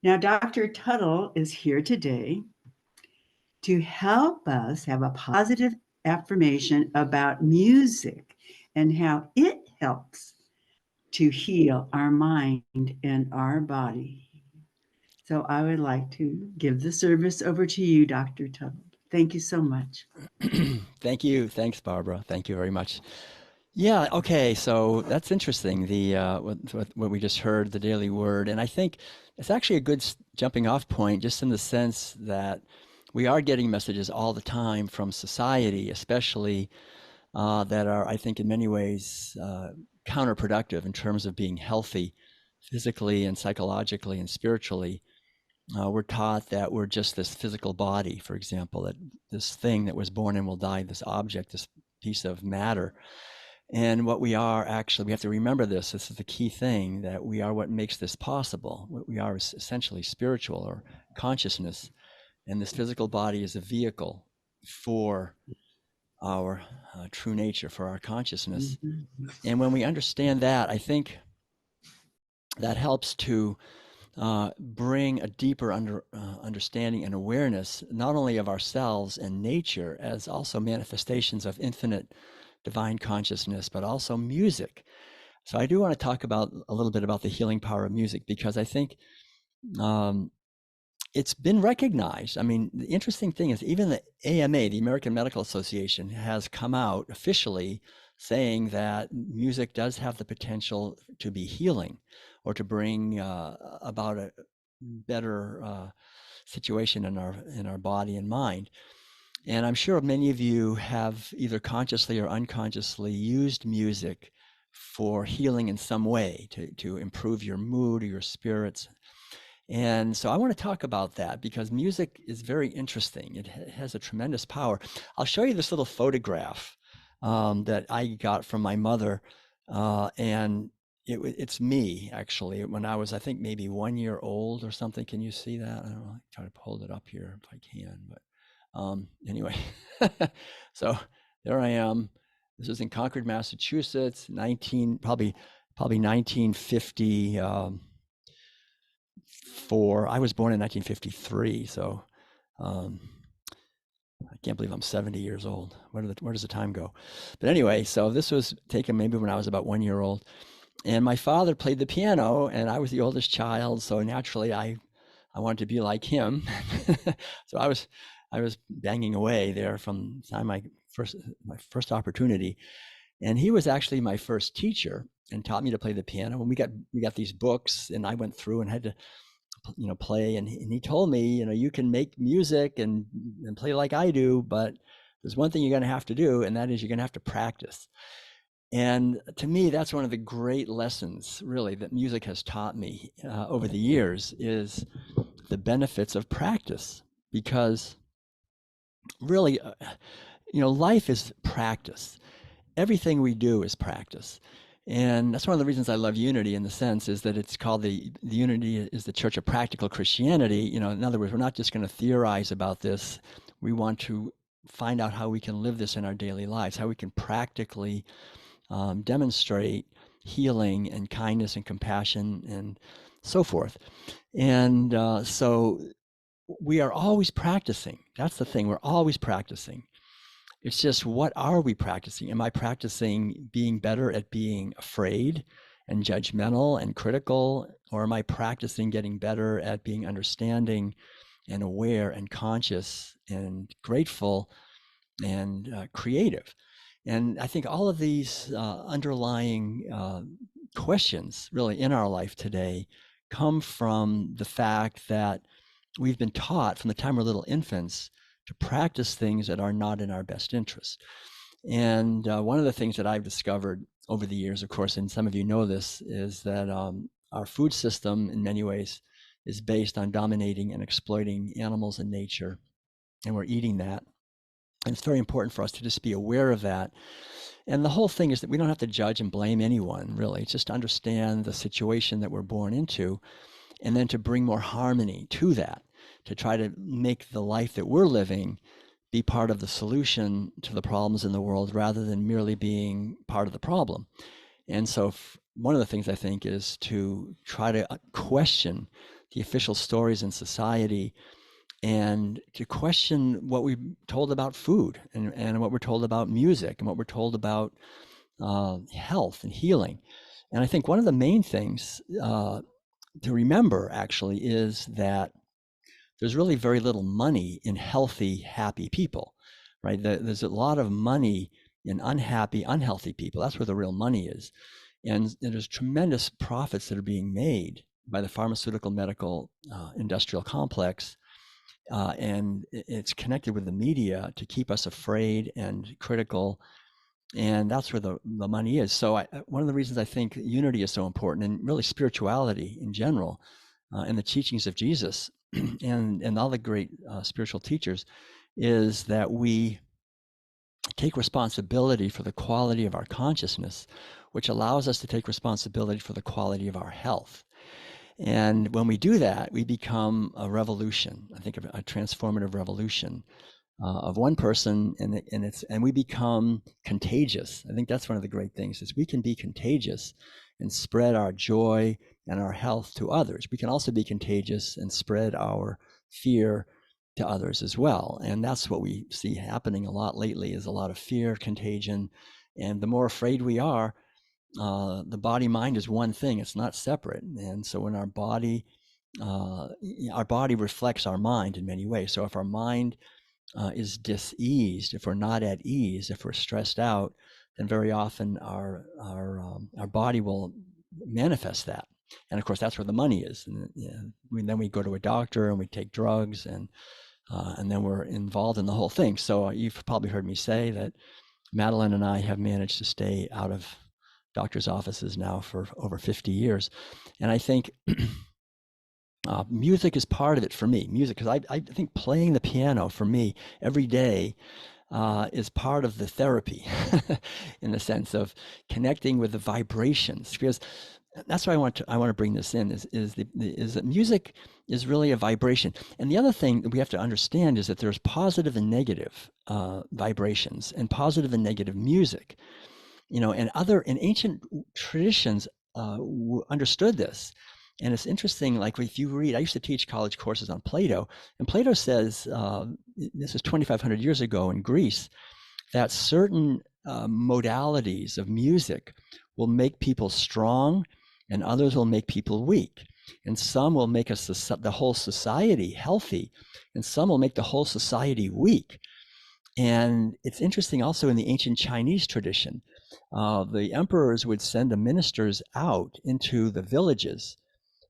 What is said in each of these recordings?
Now, Dr. Tuttle is here today to help us have a positive affirmation about music and how it helps to heal our mind and our body. So I would like to give the service over to you, Dr. Tuttle. Thank you so much. Thank you. Thanks, Barbara. Thank you very much. Yeah, okay, so that's interesting, the what we just heard, the daily word. And I think it's actually a good jumping off point, just in the sense that we are getting messages all the time from society, especially that are, I think, in many ways counterproductive in terms of being healthy physically and psychologically and spiritually. We're taught that we're just this physical body, for example, that this thing that was born and will die, this object, this piece of matter. And what we are actually, we have to remember this. This is the key thing, that we are what makes this possible. What we are is essentially spiritual or consciousness. And this physical body is a vehicle for our true nature, for our consciousness. Mhm. And when we understand that, I think that helps to bring a deeper understanding and awareness, not only of ourselves and nature, as also manifestations of infinite divine consciousness, but also music. So I do want to talk about a little bit about the healing power of music, because I think um, it's been recognized. I mean, the interesting thing is even the AMA, the American Medical Association, has come out officially saying that music does have the potential to be healing, or to bring about a better situation in our body and mind. And I'm sure many of you have either consciously or unconsciously used music for healing in some way, to improve your mood or your spirits. And so I want to talk about that, because music is very interesting. It has a tremendous power. I'll show you this little photograph that I got from my mother. And it's me, actually, when I was, I think, maybe 1 year old or something. Can you see that? I don't know. Try to hold it up here if I can. But anyway, so there I am. This is in Concord, Massachusetts, probably 1954. I was born in 1953, so um, I can't believe I'm 70 years old. Where does the time go? But anyway, so this was taken maybe when I was about 1 year old, and my father played the piano, and I was the oldest child, so naturally I wanted to be like him. So I was banging away there from the time my first opportunity, and he was actually my first teacher and taught me to play the piano. And we got these books, and I went through and had to play, and he told me, you can make music and play like I do, but there's one thing you're going to have to do, and that is you're going to have to practice. And to me, that's one of the great lessons, really, that music has taught me over the years, is the benefits of practice. Because really, life is practice. Everything we do is practice. And that's one of the reasons I love Unity, in the sense is that it's called the Unity is the Church of Practical Christianity. In other words, we're not just going to theorize about this. We want to find out how we can live this in our daily lives, how we can practically demonstrate healing and kindness and compassion and so forth. And so we are always practicing. That's the thing. We're always practicing. It's just, what are we practicing? Am I practicing being better at being afraid and judgmental and critical? Or am I practicing getting better at being understanding and aware and conscious and grateful and creative? And I think all of these underlying questions, really, in our life today come from the fact that we've been taught from the time we're little infants to practice things that are not in our best interest. And one of the things that I've discovered over the years, of course, and some of you know this, is that our food system in many ways is based on dominating and exploiting animals and nature, and we're eating that. And it's very important for us to just be aware of that. And the whole thing is that we don't have to judge and blame anyone, really. It's just to understand the situation that we're born into, and then to bring more harmony to that, to try to make the life that we're living be part of the solution to the problems in the world, rather than merely being part of the problem. And so one of the things I think is to try to question the official stories in society, and to question what we're told about food, and what we're told about music, and what we're told about health and healing. And I think one of the main things to remember actually is that there's really very little money in healthy, happy people, right? There's a lot of money in unhappy, unhealthy people. That's where the real money is. And there's tremendous profits that are being made by the pharmaceutical, medical, industrial complex. And it's connected with the media to keep us afraid and critical. And that's where the money is. So one of the reasons I think unity is so important, and really spirituality in general, and the teachings of Jesus and all the great spiritual teachers, is that we take responsibility for the quality of our consciousness, which allows us to take responsibility for the quality of our health. And when we do that, we become a revolution. I think of a transformative revolution of one person, and we become contagious. I think that's one of the great things, is we can be contagious and spread our joy and our health to others. We can also be contagious and spread our fear to others as well. And that's what we see happening a lot lately, is a lot of fear, contagion. And the more afraid we are, the body mind is one thing, it's not separate. And so when our body reflects our mind in many ways. So if our mind is diseased, if we're not at ease, if we're stressed out, then very often our body will manifest that. And of course, that's where the money is. And then we go to a doctor and we take drugs, and then we're involved in the whole thing. So you've probably heard me say that Madeline and I have managed to stay out of doctors' offices now for over 50 years. And I think music is part of it for me. Music, because I think playing the piano for me every day is part of the therapy in the sense of connecting with the vibrations. Because that's why I want to bring this in, is that music is really a vibration. And the other thing that we have to understand is that there's positive and negative vibrations, and positive and negative music. And in ancient traditions understood this. And it's interesting, like if you read, I used to teach college courses on Plato, and Plato says, this is 2,500 years ago in Greece, that certain modalities of music will make people strong, and others will make people weak. And some will make the whole society healthy, and some will make the whole society weak. And it's interesting also in the ancient Chinese tradition, the emperors would send the ministers out into the villages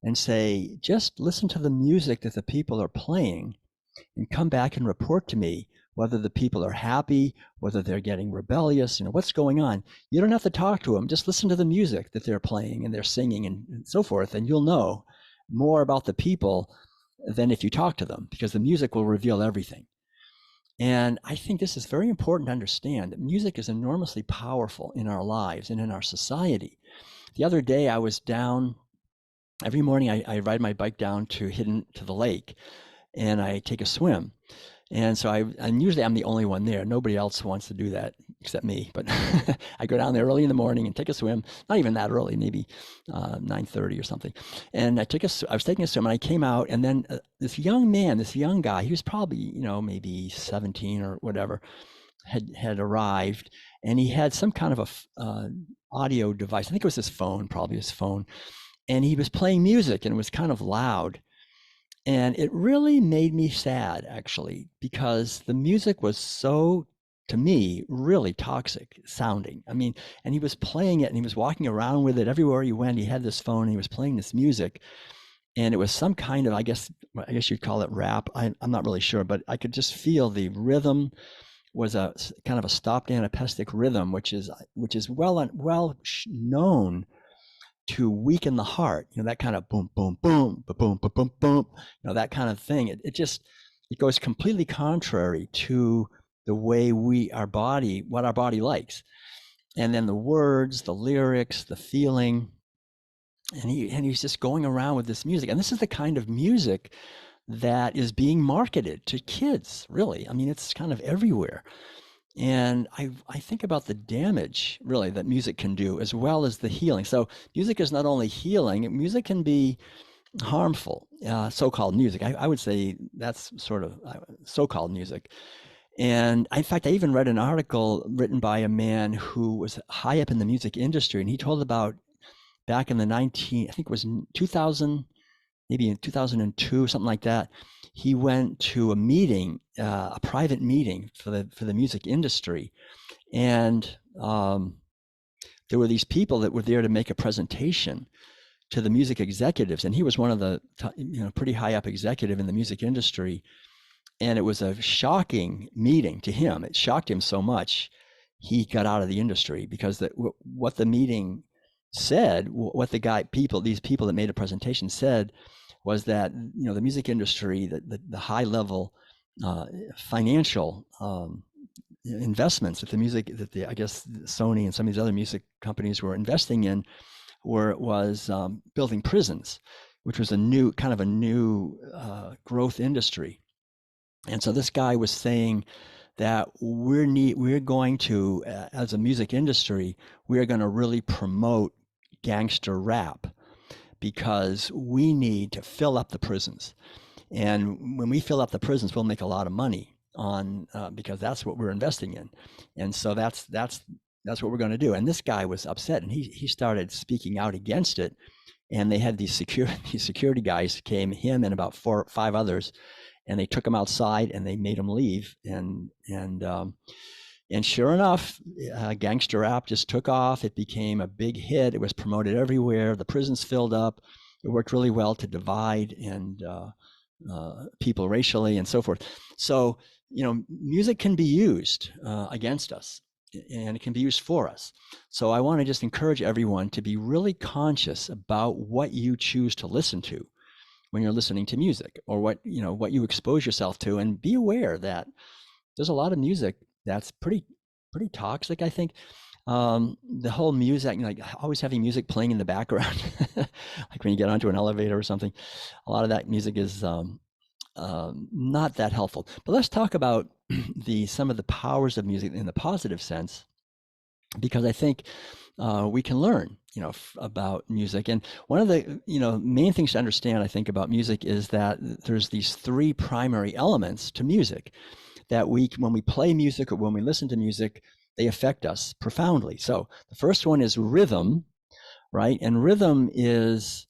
and say, just listen to the music that the people are playing and come back and report to me whether the people are happy, whether they're getting rebellious, what's going on. You don't have to talk to them. Just listen to the music that they're playing and they're singing and so forth, and you'll know more about the people than if you talk to them, because the music will reveal everything. And I think this is very important to understand, that music is enormously powerful in our lives and in our society. The other day I was down, every morning I ride my bike down to the lake, and I take a swim. And so and usually I'm the only one there. Nobody else wants to do that except me. But I go down there early in the morning and take a swim. Not even that early, maybe 9:30 or something. And I was taking a swim, and I came out, and then this young guy, he was probably, maybe 17 or whatever, had arrived, and he had some kind of a audio device. I think it was probably his phone. And he was playing music, and it was kind of loud. And it really made me sad, actually, because the music was so, to me, really toxic sounding. I mean, and he was playing it, and he was walking around with it everywhere he went. He had this phone, and he was playing this music. And it was some kind of, I guess you'd call it rap. I'm not really sure, but I could just feel the rhythm was a kind of a stopped anapestic rhythm, which is well known to weaken the heart, that kind of boom, boom, boom, boom, boom, boom, boom, that kind of thing. It goes completely contrary to the way what our body likes. And then the words, the lyrics, the feeling, and he's just going around with this music. And this is the kind of music that is being marketed to kids, really. I mean, it's kind of everywhere. And I think about the damage, really, that music can do, as well as the healing. So music is not only healing, music can be harmful so-called music. I would say that's sort of so-called music. And in fact, I even read an article written by a man who was high up in the music industry, and he told about back in the I think it was 2000, maybe in 2002, something like that. He went to a meeting, a private meeting for the music industry, and there were these people that were there to make a presentation to the music executives, and he was one of the pretty high up executive in the music industry. And it was a shocking meeting to him. It shocked him so much he got out of the industry, because what the meeting said, what these people that made a presentation said, was that the music industry, the high level financial investments that I guess Sony and some of these other music companies were investing in was building prisons, which was a new growth industry. And so this guy was saying that we're going to, as a music industry, we are going to really promote gangster rap, because we need to fill up the prisons. And when we fill up the prisons, we'll make a lot of money because that's what we're investing in. And so that's what we're going to do. And this guy was upset, and he started speaking out against it. And they had these security guys came, him and about 4 or 5 others, and they took him outside and they made him leave. And sure enough, gangster rap just took off. It became a big hit. It was promoted everywhere. The prisons filled up. It worked really well to divide and people racially and so forth. So, music can be used against us, and it can be used for us. So I want to just encourage everyone to be really conscious about what you choose to listen to when you're listening to music, or what you expose yourself to, and be aware that there's a lot of music that's pretty toxic. I think the whole music, like always having music playing in the background, like when you get onto an elevator or something, a lot of that music is not that helpful. But let's talk about some of the powers of music in the positive sense, because I think we can learn, about music. And one of the, main things to understand, I think, about music is that there's these 3 primary elements to music that when we play music or when we listen to music, they affect us profoundly. So the first one is rhythm, right? And rhythm is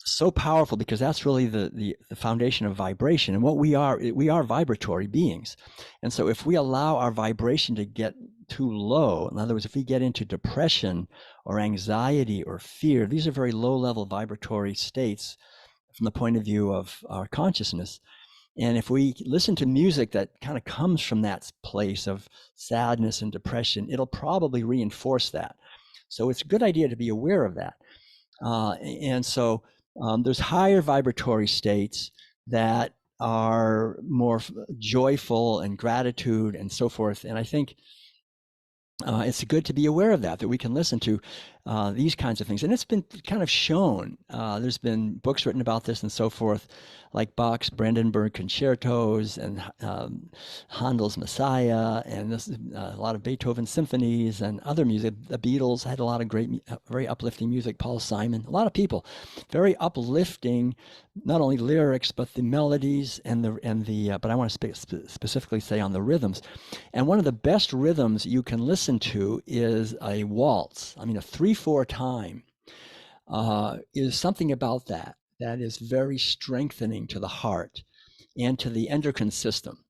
so powerful because that's really the foundation of vibration. And what we are vibratory beings. And so if we allow our vibration to get too low, in other words, if we get into depression or anxiety or fear, these are very low level vibratory states from the point of view of our consciousness. And if we listen to music that kind of comes from that place of sadness and depression, it'll probably reinforce that. So it's a good idea to be aware of that. And so there's higher vibratory states that are more joyful and gratitude and so forth. And I think it's good to be aware of that we can listen to these kinds of things. And it's been kind of shown. There's been books written about this and so forth, like Bach's Brandenburg concertos and Handel's Messiah, and a lot of Beethoven symphonies and other music. The Beatles had a lot of great, very uplifting music. Paul Simon, a lot of people, very uplifting, not only lyrics but the melodies and the. But I want to specifically say on the rhythms. And one of the best rhythms you can listen to is a waltz. I mean, a 3/4 time is something about that is very strengthening to the heart and to the endocrine system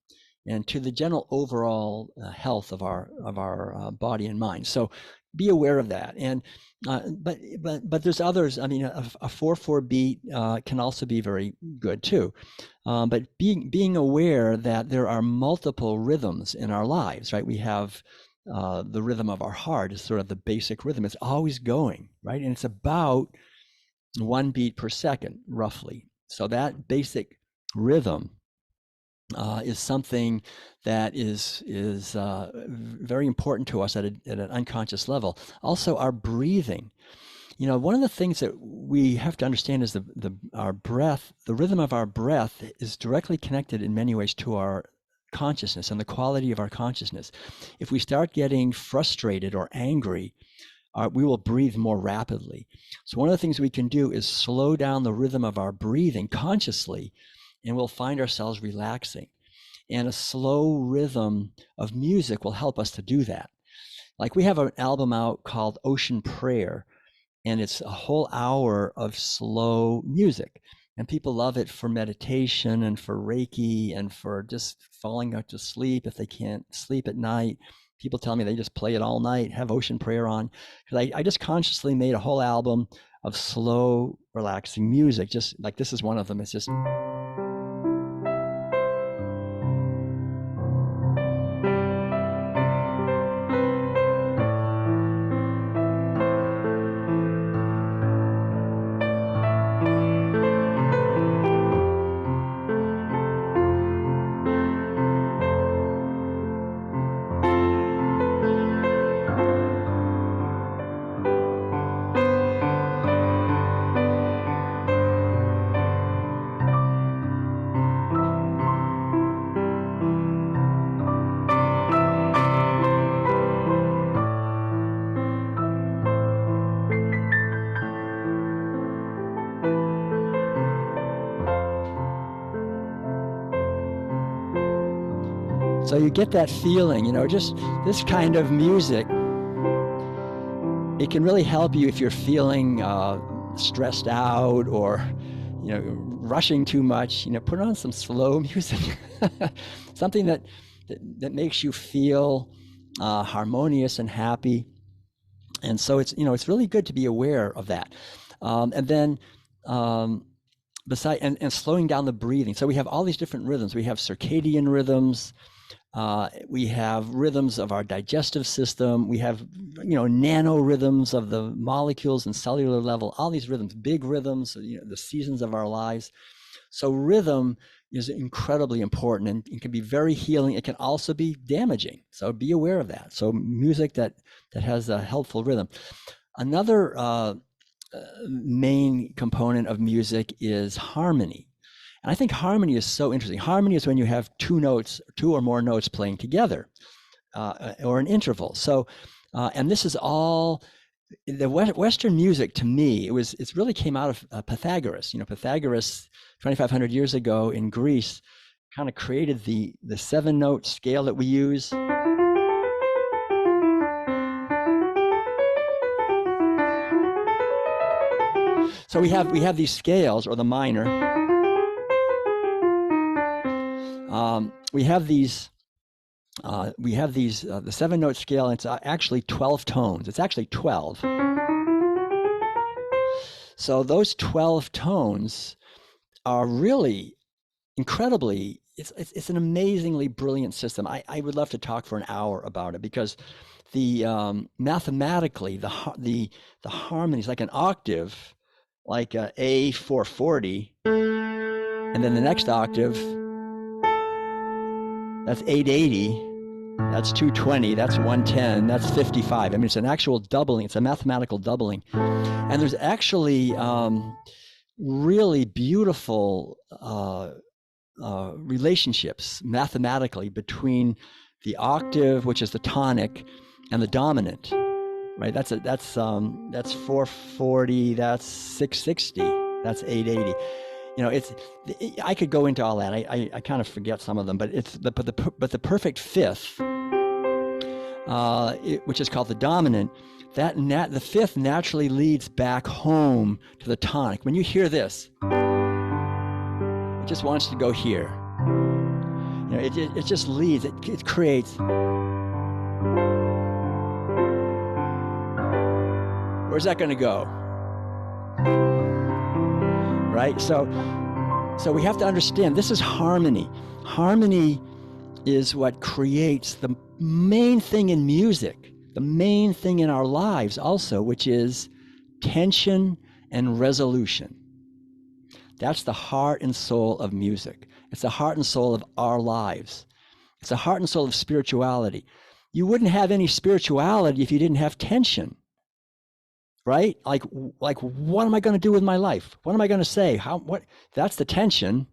and to the general overall health of our body and mind. So be aware of that. And but there's others. I mean, a 4/4 beat can also be very good too. But being aware that there are multiple rhythms in our lives, right? We have the rhythm of our heart is sort of the basic rhythm. It's always going, right? And it's about 1 beat per second, roughly. So that basic rhythm is something that is very important to us at an unconscious level. Also, our breathing. One of the things that we have to understand is our breath. The rhythm of our breath is directly connected in many ways to our consciousness and the quality of our consciousness. If we start getting frustrated or angry, we will breathe more rapidly. So one of the things we can do is slow down the rhythm of our breathing consciously, and we'll find ourselves relaxing. And a slow rhythm of music will help us to do that. Like we have an album out called Ocean Prayer, and it's a whole hour of slow music. And people love it for meditation and for Reiki and for just falling out to sleep if they can't sleep at night. People tell me they just play it all night, have Ocean Prayer on. Because I just consciously made a whole album of slow, relaxing music. Just like this is one of them. It's just. So you get that feeling, just this kind of music. It can really help you if you're feeling stressed out or, rushing too much. Put on some slow music, something that makes you feel harmonious and happy. And so it's really good to be aware of that. And then besides slowing down the breathing. So we have all these different rhythms. We have circadian rhythms. We have rhythms of our digestive system. We have, nano rhythms of the molecules and cellular level, all these rhythms, big rhythms, the seasons of our lives. So rhythm is incredibly important and it can be very healing. It can also be damaging. So be aware of that. So music that has a helpful rhythm. Another main component of music is harmony. And I think harmony is so interesting. Harmony is when you have two or more notes playing together, or an interval. So, and this is all the Western music. To me, it really came out of Pythagoras. Pythagoras, 2,500 years ago in Greece, kind of created the 7-note scale that we use. So we have these scales, or the minor. We have these, the 7-note scale, and it's actually 12 tones. It's actually 12. So those 12 tones are really incredibly, it's an amazingly brilliant system. I would love to talk for an hour about it, because the mathematically, the harmonies, like an octave, like A 440, and then the next octave, that's 880, that's 220, that's 110, that's 55. I mean, it's an actual doubling. It's a mathematical doubling. And there's actually really beautiful relationships mathematically between the octave, which is the tonic, and the dominant, right? That's 440, that's 660, that's 880. I could go into all that. I kind of forget some of them, but the perfect fifth, which is called the dominant, the fifth naturally leads back home to the tonic. When you hear this, it just wants to go here. It just leads. It creates. Where's that going to go? Right? So we have to understand this is harmony. Harmony is what creates the main thing in music, the main thing in our lives also, which is tension and resolution. That's the heart and soul of music. It's the heart and soul of our lives. It's the heart and soul of spirituality. You wouldn't have any spirituality if you didn't have tension. Right? Like what am I going to do with my life? What am I going to say? What? That's the tension.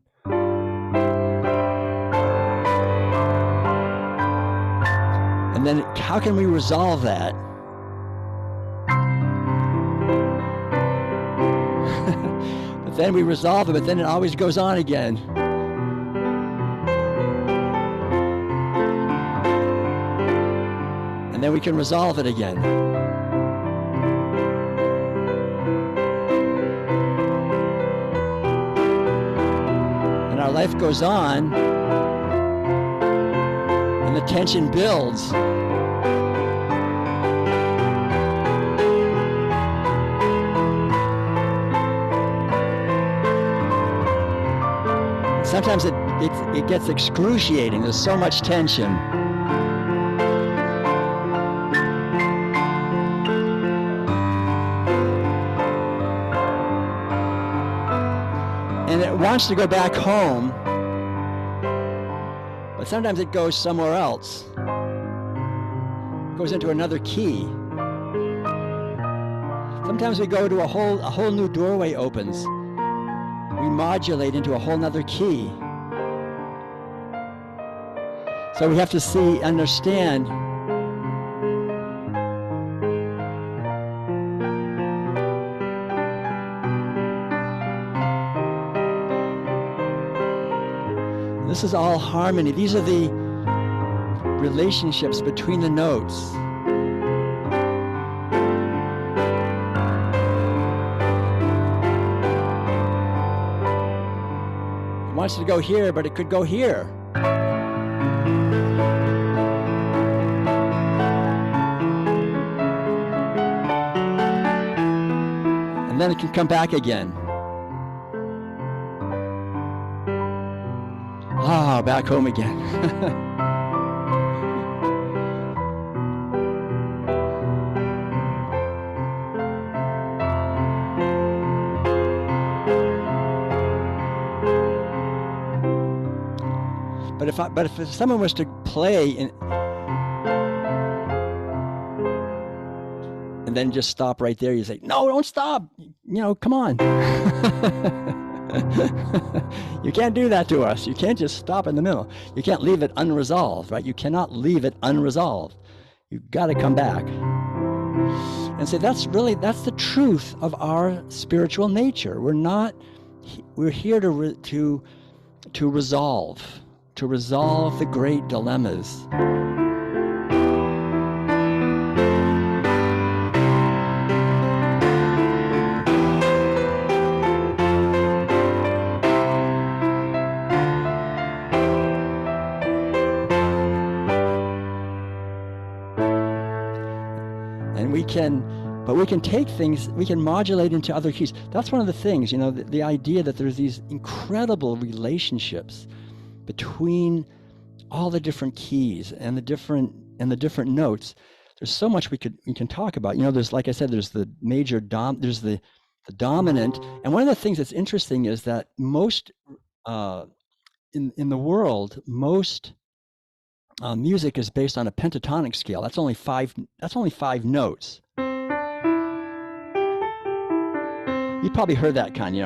And then how can we resolve that? But then we resolve it, but then it always goes on again. And then we can resolve it again. And our life goes on, and the tension builds. Sometimes it gets excruciating. There's so much tension. And it wants to go back home, but sometimes it goes somewhere else. It goes into another key. Sometimes we go to a whole new doorway opens. We modulate into a whole nother key. So we have to understand this is all harmony. These are the relationships between the notes. Wants to go here, but it could go here. And then it can come back again. Ah, back home again. But if someone was to play and then just stop right there, you say, no, don't stop. Come on. You can't do that to us. You can't just stop in the middle. You can't leave it unresolved, right? You cannot leave it unresolved. You've got to come back. And say, that's the truth of our spiritual nature. We're here to resolve the great dilemmas. And we can take things, we can modulate into other keys. That's one of the things, the idea that there's these incredible relationships between all the different keys and the different notes. There's so much we can talk about. There's, like I said, there's the major there's the dominant. And one of the things that's interesting is that most in the world, most music is based on a pentatonic scale. That's only five notes. You've probably heard that kind,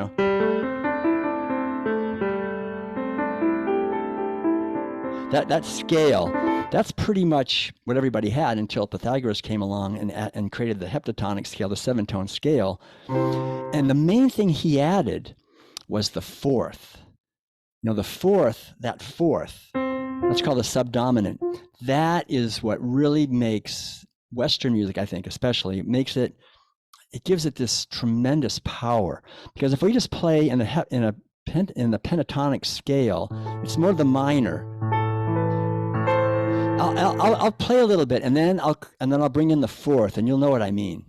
That scale, that's pretty much what everybody had until Pythagoras came along and created the heptatonic scale, the 7-tone scale. And the main thing he added was the fourth. The fourth, that's called the subdominant. That is what really makes Western music, I think, especially, it gives it this tremendous power. Because if we just play in the pentatonic scale, it's more the minor. I'll play a little bit, and then I'll bring in the fourth, and you'll know what I mean.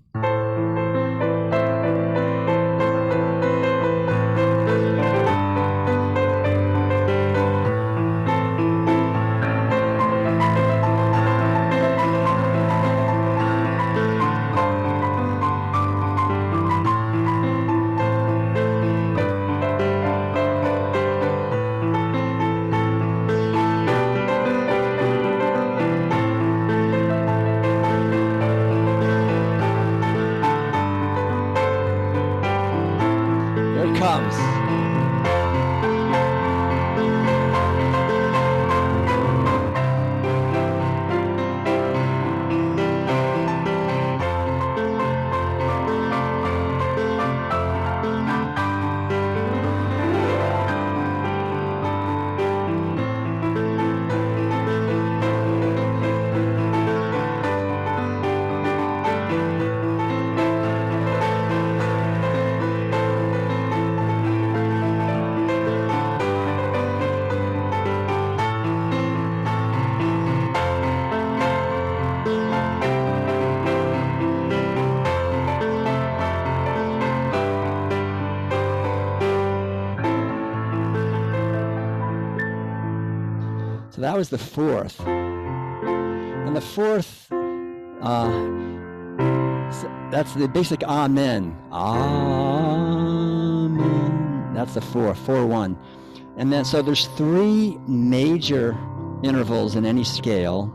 So that was the fourth. And the fourth, that's the basic amen. Amen. That's the 4-4-1. And then, so there's three major intervals in any scale.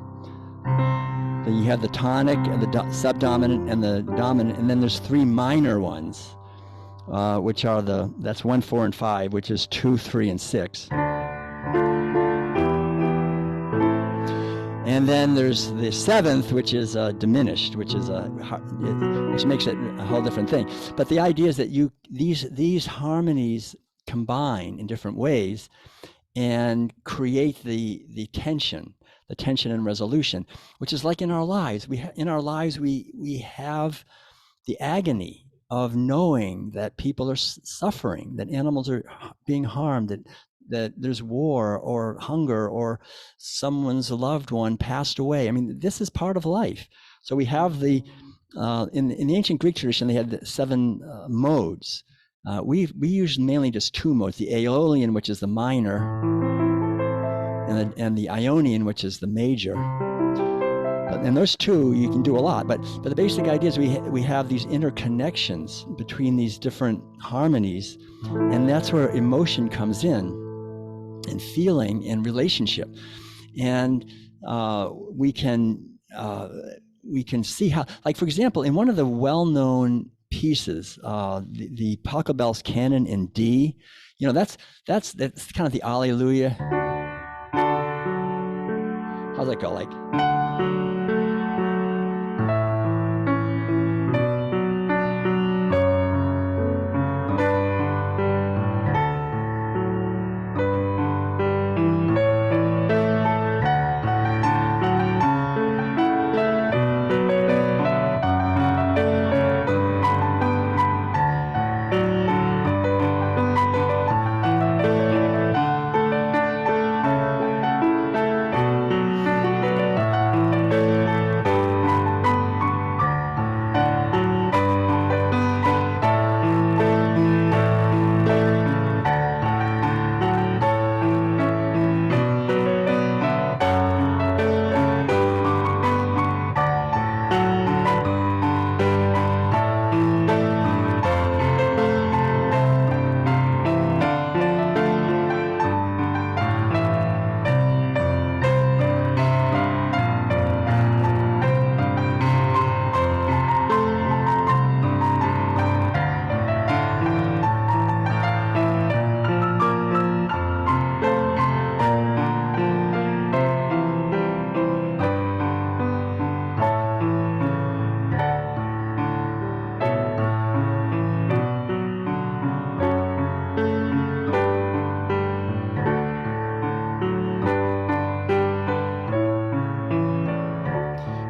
Then you have the tonic and the subdominant and the dominant, and then there's three minor ones, which are that's 1, 4, and 5, which is 2, 3, and 6. And then there's the seventh, which is diminished, which makes it a whole different thing. But the idea is that these harmonies combine in different ways and create the tension and resolution, which is like in our lives. We have the agony of knowing that people are suffering, that animals are being harmed, that there's war or hunger or someone's loved one passed away. I mean, this is part of life. So we have in the ancient Greek tradition, they had the 7 modes. We use mainly just 2 modes: the Aeolian, which is the minor, and the Ionian, which is the major. And those 2 you can do a lot, but the basic idea is we have these interconnections between these different harmonies, and that's where emotion comes in, and feeling and relationship. And we can see how, like, for example, in one of the well-known pieces, the Pachelbel's Canon in D, that's kind of the Alleluia. How's that go? Like,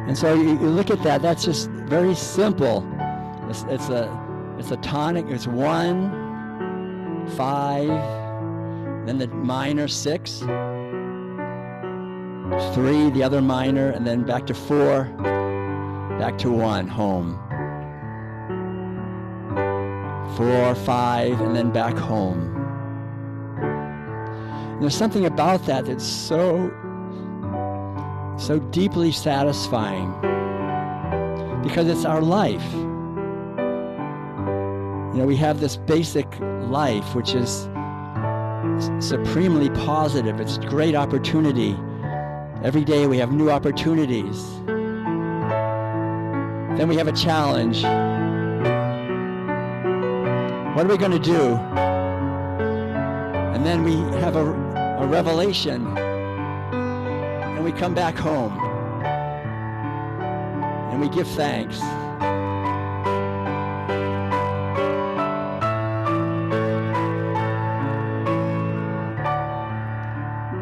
and so you look at that. That's just very simple. It's a tonic. It's 1, 5, then the minor 6, 3, the other minor, and then back to 4, back to 1, home. 4, 5, and then back home. And there's something about that that's so deeply satisfying, because it's our life. We have this basic life, which is supremely positive. It's a great opportunity. Every day we have new opportunities. Then we have a challenge. What are we going to do? And then we have a revelation. And we come back home. And we give thanks.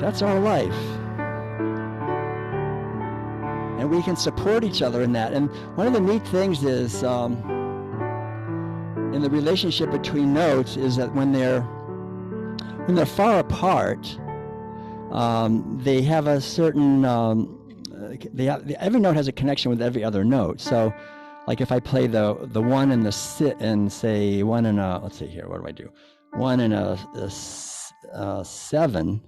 That's our life. And we can support each other in that. And one of the neat things is, in the relationship between notes, is that when they're far apart, they have a certain, every note has a connection with every other note. So, like if I play the 1 and the sit and say 1 and a, let's see here, what do I do? 1 and a 7.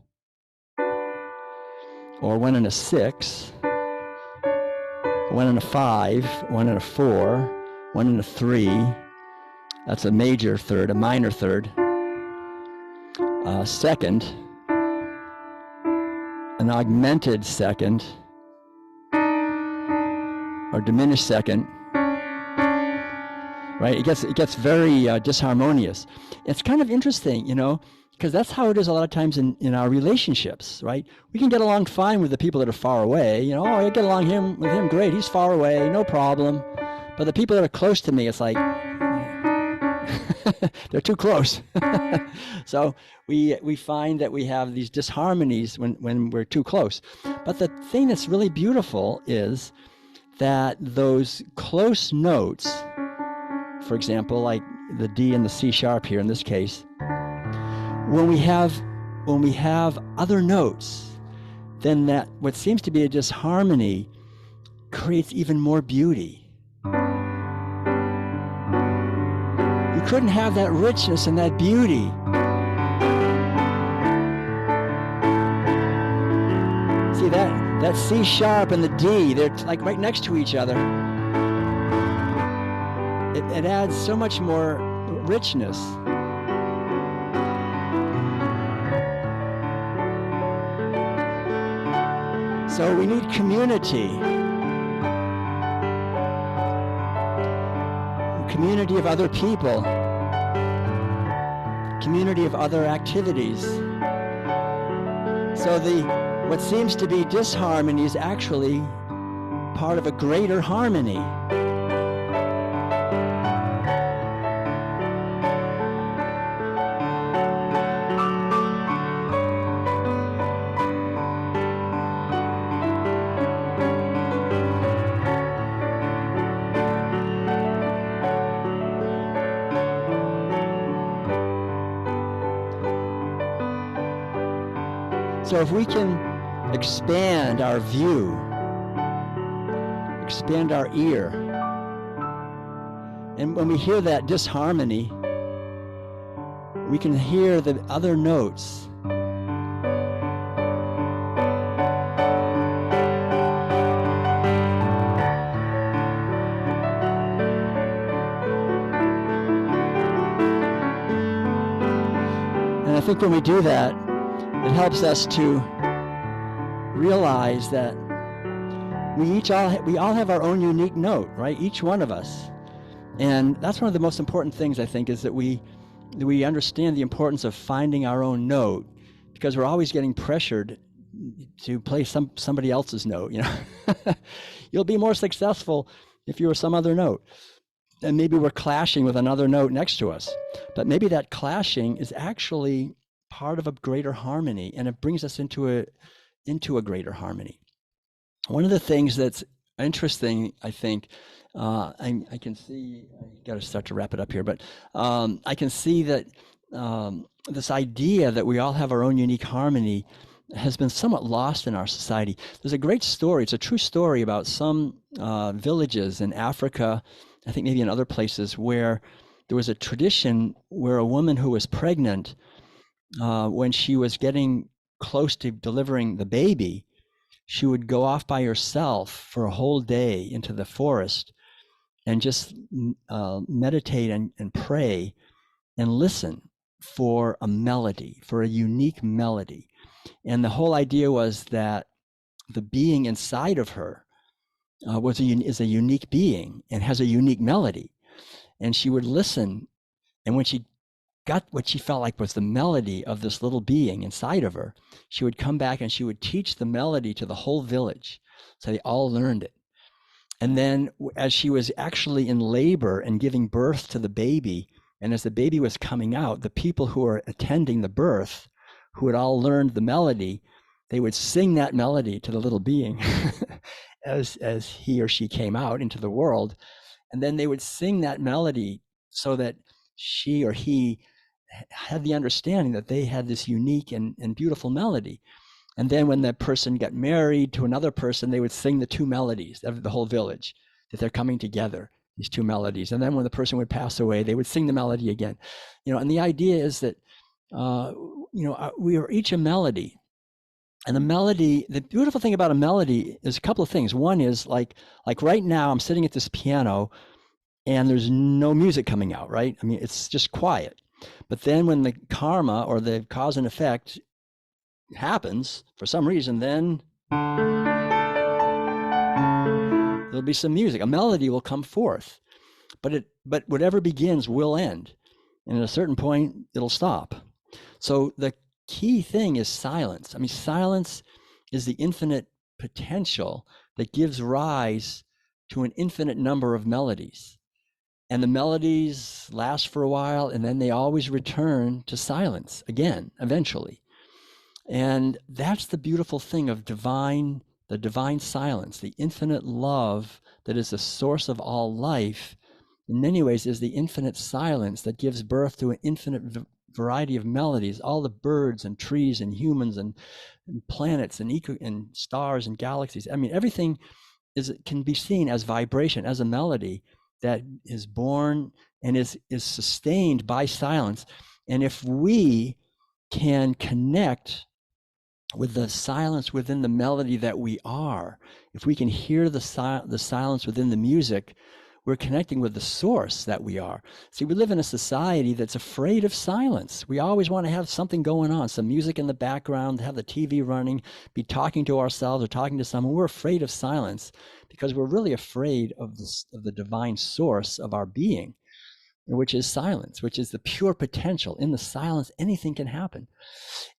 or 1 and a 6, 1 and a 5, 1 and a 4, 1 and a 3. That's a major third, a minor third. Second, an augmented second, or diminished second. Right? It gets very disharmonious. It's kind of interesting, you know, because that's how it is a lot of times in our relationships, right? We can get along fine with the people that are far away. You know, oh, I get along with him, great. He's far away, no problem. But the people that are close to me, it's like, they're too close. So we find that we have these disharmonies when we're too close. But the thing that's really beautiful is that those close notes, for example, like the D and the C sharp here in this case, when we have other notes, then that what seems to be a disharmony creates even more beauty. You couldn't have that richness and that beauty see that C sharp and the D, they're like right next to each other. It adds so much more richness. So we need community. Community of other people. Community of other activities. So what seems to be disharmony is actually part of a greater harmony. So if we can expand our view, expand our ear, and when we hear that disharmony, we can hear the other notes. And I think when we do that, it helps us to realize that we all have our own unique note, right? Each one of us. And that's one of the most important things, I think, is that we understand the importance of finding our own note, because we're always getting pressured to play somebody else's note, you know. You'll be more successful if you were some other note. And maybe we're clashing with another note next to us. But maybe that clashing is actually part of a greater harmony, and it brings us into a greater harmony. One of the things that's interesting, I think, I can see, I got to start to wrap it up here, but I can see that this idea that we all have our own unique harmony has been somewhat lost in our society. There's a great story, it's a true story about some villages in Africa, I think maybe in other places, where there was a tradition where a woman who was pregnant, when she was getting close to delivering the baby, she would go off by herself for a whole day into the forest and just meditate and pray and listen for a melody, for a unique melody. And the whole idea was that the being inside of her is a unique being and has a unique melody. And she would listen, and when she got what she felt like was the melody of this little being inside of her, she would come back and she would teach the melody to the whole village. So they all learned it. And then as she was actually in labor and giving birth to the baby, and as the baby was coming out, the people who were attending the birth, who had all learned the melody, they would sing that melody to the little being as he or she came out into the world. And then they would sing that melody so that she or he had the understanding that they had this unique and beautiful melody. And then when that person got married to another person, they would sing the two melodies of the whole village, that they're coming together, these two melodies. And then when the person would pass away, they would sing the melody again. You know, and the idea is that, we are each a melody. And the melody, the beautiful thing about a melody is a couple of things. One is like right now I'm sitting at this piano and there's no music coming out, right? I mean, it's just quiet. But then when the karma or the cause and effect happens for some reason, then there'll be some music. A melody will come forth. But whatever begins will end. And at a certain point, it'll stop. So the key thing is silence. I mean, silence is the infinite potential that gives rise to an infinite number of melodies. And the melodies last for a while, and then they always return to silence again, eventually. And that's the beautiful thing of the divine silence, the infinite love that is the source of all life. In many ways, is the infinite silence that gives birth to an infinite variety of melodies. All the birds and trees and humans and planets and stars and galaxies. I mean, everything can be seen as vibration, as a melody that is born and is sustained by silence. And if we can connect with the silence within the melody that we are, if we can hear the silence within the music, we're connecting with the source that we are. See, we live in a society that's afraid of silence. We always want to have something going on, some music in the background, have the TV running, be talking to ourselves or talking to someone. We're afraid of silence because we're really afraid of the divine source of our being, which is silence, which is the pure potential. In the silence, anything can happen.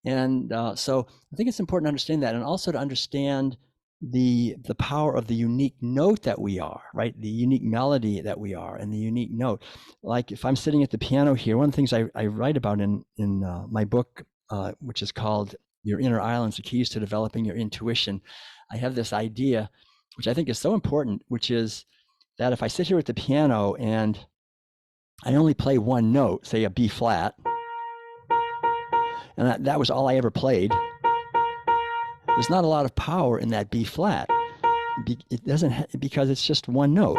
And so I think it's important to understand that, and also to understand the power of the unique note that we are, right? The unique melody that we are, and the unique note. Like if I'm sitting at the piano here, one of the things I write about in my book, which is called Your Inner Islands, the Keys to Developing Your Intuition, I have this idea, which I think is so important, which is that if I sit here at the piano and I only play one note, say a B flat, and that was all I ever played, there's not a lot of power in that B flat. It doesn't, because it's just one note.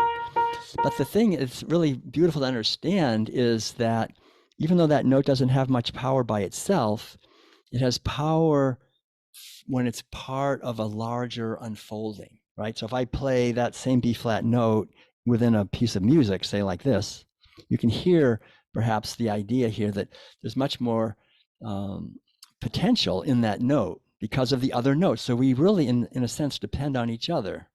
But the thing that's really beautiful to understand is that even though that note doesn't have much power by itself, it has power when it's part of a larger unfolding, right? So if I play that same B flat note within a piece of music, say like this, you can hear perhaps the idea here that there's much more potential in that note because of the other notes. So we really, in a sense, depend on each other.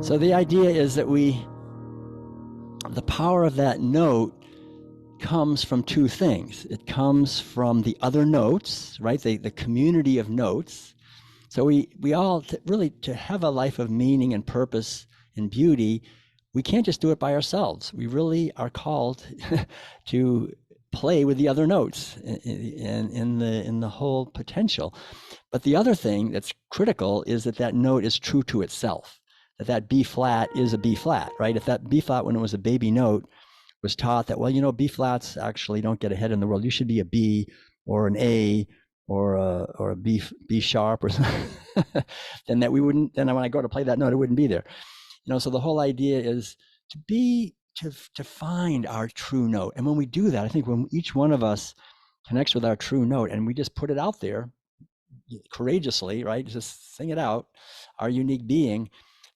So the idea is that the power of that note comes from two things. It comes from the other notes, right? The community of notes. So we all, really, to have a life of meaning and purpose and beauty, we can't just do it by ourselves. We really are called to play with the other notes and in the whole potential. But the other thing that's critical is that note is true to itself. That B flat is a B flat, right? If that B flat, when it was a baby note, was taught that, well, B flats actually don't get ahead in the world. You should be a B or an A or a B sharp or something. Then that we wouldn't. Then when I go to play that note, it wouldn't be there. So the whole idea is to find our true note. And when we do that, I think when each one of us connects with our true note and we just put it out there courageously, right? Just sing it out, our unique being,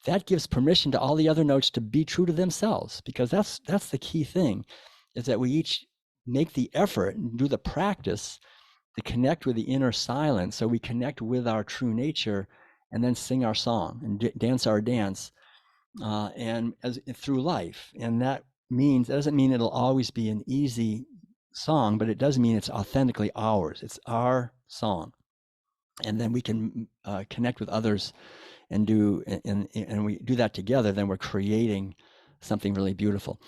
that gives permission to all the other notes to be true to themselves, because that's the key thing, is that we each make the effort and do the practice to connect with the inner silence, so we connect with our true nature and then sing our song and dance our dance and through life. And that doesn't mean it'll always be an easy song, but it does mean it's authentically ours. It's our song. And then we can connect with others and we do that together, then we're creating something really beautiful.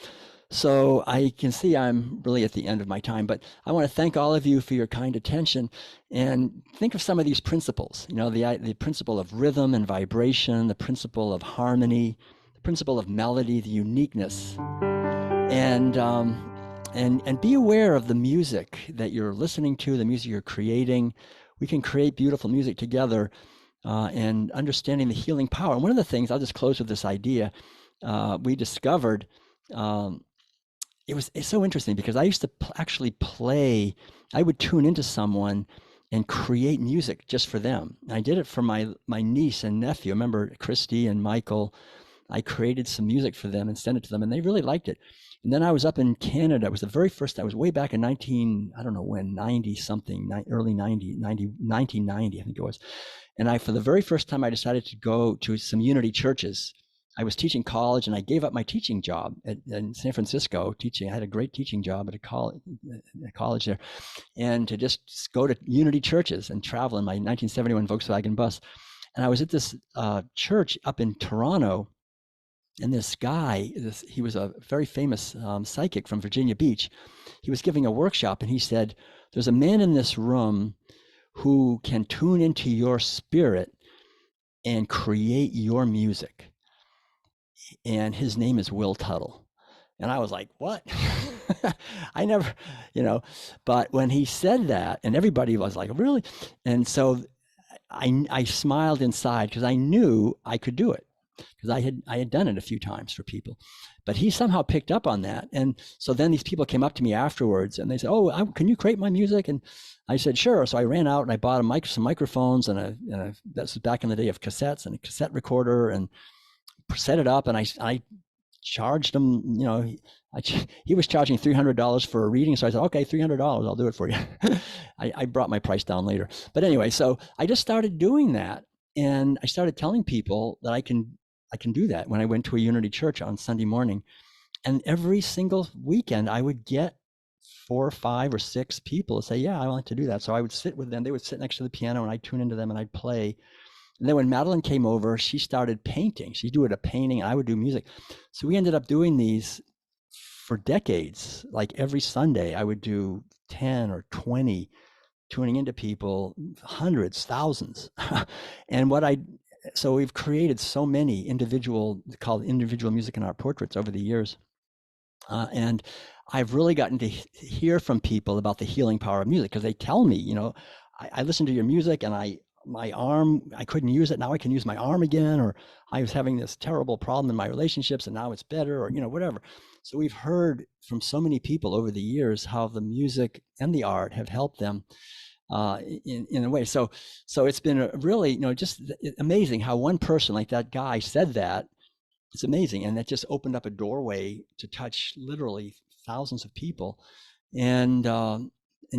So I can see I'm really at the end of my time, but I want to thank all of you for your kind attention, and think of some of these principles, the principle of rhythm and vibration, the principle of harmony, the principle of melody, the uniqueness, and be aware of the music that you're listening to, the music you're creating. We can create beautiful music together, and understanding the healing power. And one of the things, I'll just close with this idea, we discovered, it's so interesting, because I used to actually play, I would tune into someone and create music just for them. I did it for my niece and nephew. Remember Christy and Michael? I created some music for them and sent it to them, and they really liked it. And then I was up in Canada. It was the very first, I was way back in 90 something, early 1990, I think it was. And for the very first time, I decided to go to some Unity churches. I was teaching college, and I gave up my teaching job in San Francisco teaching. I had a great teaching job at a college there, and to just go to Unity churches and travel in my 1971 Volkswagen bus. And I was at this church up in Toronto, and this guy, he was a very famous psychic from Virginia Beach. He was giving a workshop, and he said, "There's a man in this room who can tune into your spirit and create your music. And his name is Will Tuttle." And I was like, what? I never, but when he said that, and everybody was like, really? And so I smiled inside, because I knew I could do it, because I had done it a few times for people. But he somehow picked up on that. And so then these people came up to me afterwards, and they said, "Oh, can you create my music?" And I said, "Sure." So I ran out and I bought some microphones, and that's back in the day of cassettes, and a cassette recorder, and set it up. And I charged him, he was charging $300 for a reading. So I said, "Okay, $300, I'll do it for you." I brought my price down later. But anyway, so I just started doing that. And I started telling people that I can do that when I went to a Unity church on Sunday morning. And every single weekend I would get 4 or 5 or 6 people to say, "Yeah, I want to do that." So I would sit with them. They would sit next to the piano, and I'd tune into them and I'd play. And then when Madeline came over, she started painting. She'd do a painting, and I would do music. So we ended up doing these for decades. Like every Sunday, I would do 10 or 20, tuning into people, hundreds, thousands. And so we've created so many called individual music and art portraits over the years. And I've really gotten to hear from people about the healing power of music, because they tell me, I listened to your music, and my arm, I couldn't use it. Now I can use my arm again. Or I was having this terrible problem in my relationships, and now it's better, or, whatever. So we've heard from so many people over the years how the music and the art have helped them in a way. So it's been really, just amazing how one person like that guy said that. It's amazing. And that just opened up a doorway to touch literally thousands of people, and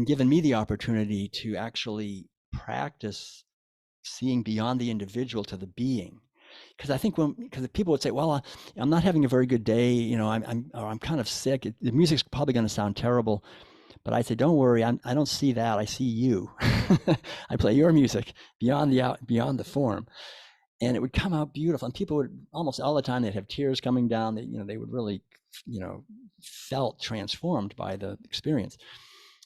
given me the opportunity to actually practice seeing beyond the individual to the being. Because I think because people would say, "Well, I'm not having a very good day, I'm kind of sick. The music's probably going to sound terrible." But I say, "Don't worry, I don't see that. I see you." I play your music beyond the form, and it would come out beautiful. And people would, almost all the time, they'd have tears coming down. They would really, felt transformed by the experience.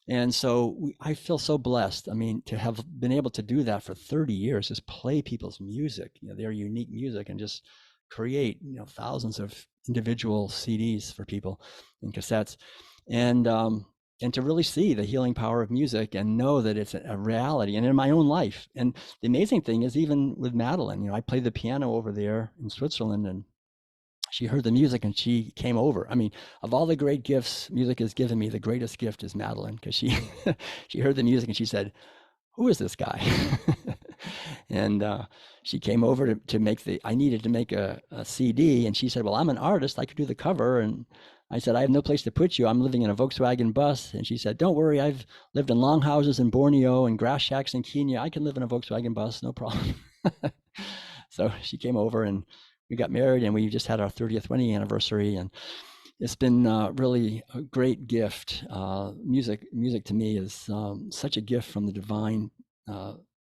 And so I feel so blessed. I mean, to have been able to do that for 30 years, just play people's music, their unique music, and just create, thousands of individual CDs for people and cassettes, and to really see the healing power of music and know that it's a reality, and in my own life. And the amazing thing is, even with Madeline, I played the piano over there in Switzerland, and she heard the music and she came over. I mean, of all the great gifts music has given me, the greatest gift is Madeline, because she she heard the music and she said, "Who is this guy?" And she came over to make I needed to make a CD, and she said, "Well, I'm an artist, I could do the cover." And I said, "I have no place to put you. I'm living in a Volkswagen bus." And she said, "Don't worry, I've lived in longhouses in Borneo and grass shacks in Kenya. I can live in a Volkswagen bus, no problem." So she came over and we got married, and we just had our 30th wedding anniversary. And it's been really a great gift. Music to me is such a gift from the divine,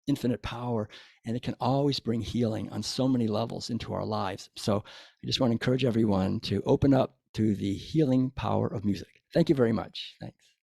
infinite power, and it can always bring healing on so many levels into our lives. So I just want to encourage everyone to open up to the healing power of music. Thank you very much. Thanks.